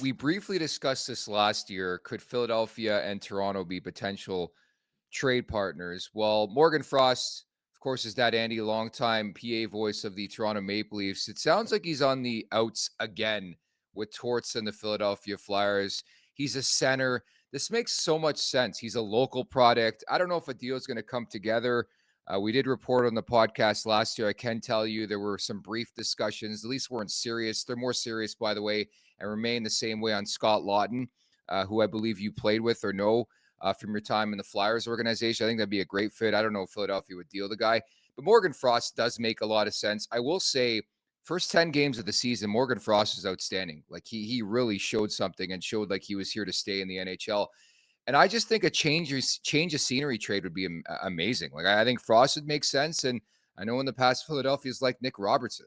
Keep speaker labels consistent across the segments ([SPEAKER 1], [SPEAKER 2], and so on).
[SPEAKER 1] We briefly discussed this last year. Could Philadelphia and Toronto be potential trade partners? Well, Morgan Frost, of course, is that Andy, longtime PA voice of the Toronto Maple Leafs. It sounds like he's on the outs again with Torts and the Philadelphia Flyers. He's a center. This makes so much sense. He's a local product. I don't know if a deal is going to come together. We did report on the podcast last year. I can tell you there were some brief discussions. The Leafs weren't serious. They're more serious, by the way, and remain the same way on Scott Lawton, who I believe you played with or know from your time in the Flyers organization. I think that'd be a great fit. I don't know if Philadelphia would deal the guy, but Morgan Frost does make a lot of sense. I will say, first 10 games of the season, Morgan Frost is outstanding. Like he really showed something and showed like he was here to stay in the NHL. And I just think a change of scenery trade would be amazing. Like I think Frost would make sense. And I know in the past, Philadelphia's like Nick Robertson.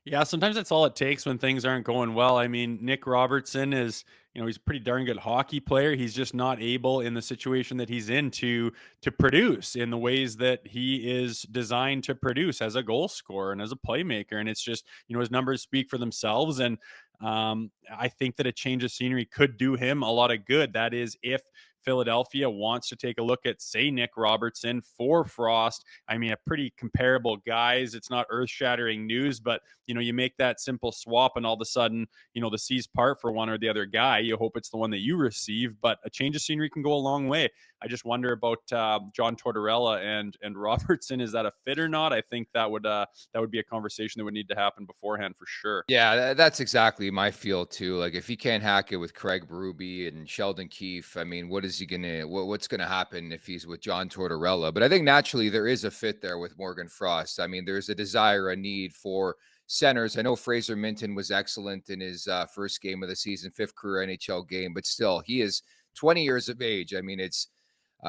[SPEAKER 2] Yeah, sometimes that's all it takes when things aren't going well. I mean, Nick Robertson is, he's a pretty darn good hockey player. He's just not able in the situation that he's in to produce in the ways that he is designed to produce as a goal scorer and as a playmaker. And it's just, his numbers speak for themselves. And I think that a change of scenery could do him a lot of good. That is, if Philadelphia wants to take a look at, say, Nick Robertson for Frost. I mean, a pretty comparable guys. It's not earth-shattering news, but, you make that simple swap and all of a sudden, the seas part for one or the other guy. You hope it's the one that you receive, but a change of scenery can go a long way. I just wonder about John Tortorella and Robertson. Is that a fit or not? I think that would be a conversation that would need to happen beforehand for sure.
[SPEAKER 1] Yeah, that's exactly my feel too. Like if he can't hack it with Craig Berube and Sheldon Keefe, I mean, what's gonna happen if he's with John Tortorella? But I think naturally there is a fit there with Morgan Frost. I mean, there's a desire, a need for centers. I know Fraser Minton was excellent in his first game of the season, 5th career NHL game, but still, he is 20 years of age. I mean, it's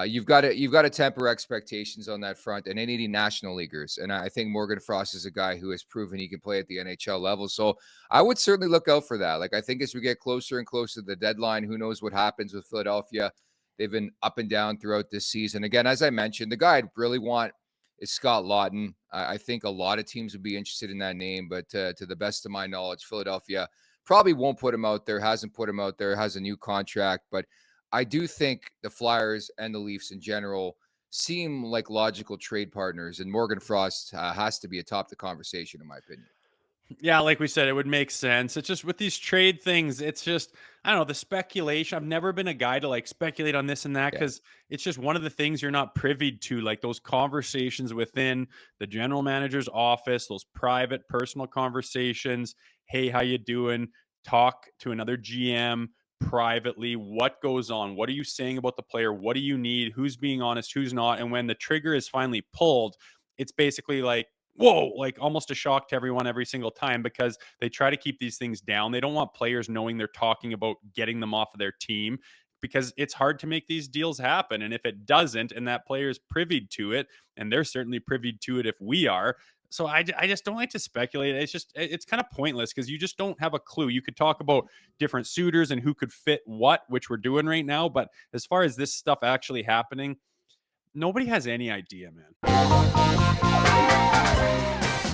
[SPEAKER 1] you've got to temper expectations on that front, and any national leaguers. And I think Morgan Frost is a guy who has proven he can play at the NHL level. So I would certainly look out for that. Like I think as we get closer and closer to the deadline, who knows what happens with Philadelphia? They've been up and down throughout this season. Again, as I mentioned, the guy I'd really want is Scott Lawton. I think a lot of teams would be interested in that name, but to the best of my knowledge, Philadelphia probably won't put him out there. Hasn't put him out there. Has a new contract, but I do think the Flyers and the Leafs in general seem like logical trade partners, and Morgan Frost has to be atop the conversation, in my opinion.
[SPEAKER 2] Yeah, like we said, it would make sense. It's just with these trade things, it's just, I don't know, the speculation. I've never been a guy to like speculate on this and that because it's just one of the things you're not privy to, like those conversations within the general manager's office, those private personal conversations. Hey, how you doing? Talk to another GM privately. What goes on? What are you saying about the player? What do you need? Who's being honest? Who's not? And when the trigger is finally pulled, it's basically like, whoa, like almost a shock to everyone every single time because they try to keep these things down. They don't want players knowing they're talking about getting them off of their team because it's hard to make these deals happen. And if it doesn't, and that player is privy to it, and they're certainly privy to it if we are. So I just don't like to speculate. It's kind of pointless because you just don't have a clue. You could talk about different suitors and who could fit what, which we're doing right now. But as far as this stuff actually happening, nobody has any idea, man.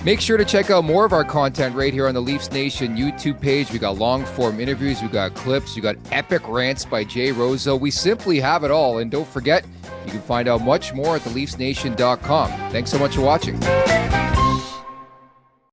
[SPEAKER 1] Make sure to check out more of our content right here on the Leafs Nation YouTube page. We got long form interviews, we got clips, we got epic rants by Jay Rosehill. We simply have it all. And don't forget, you can find out much more at theleafsnation.com. Thanks so much for watching.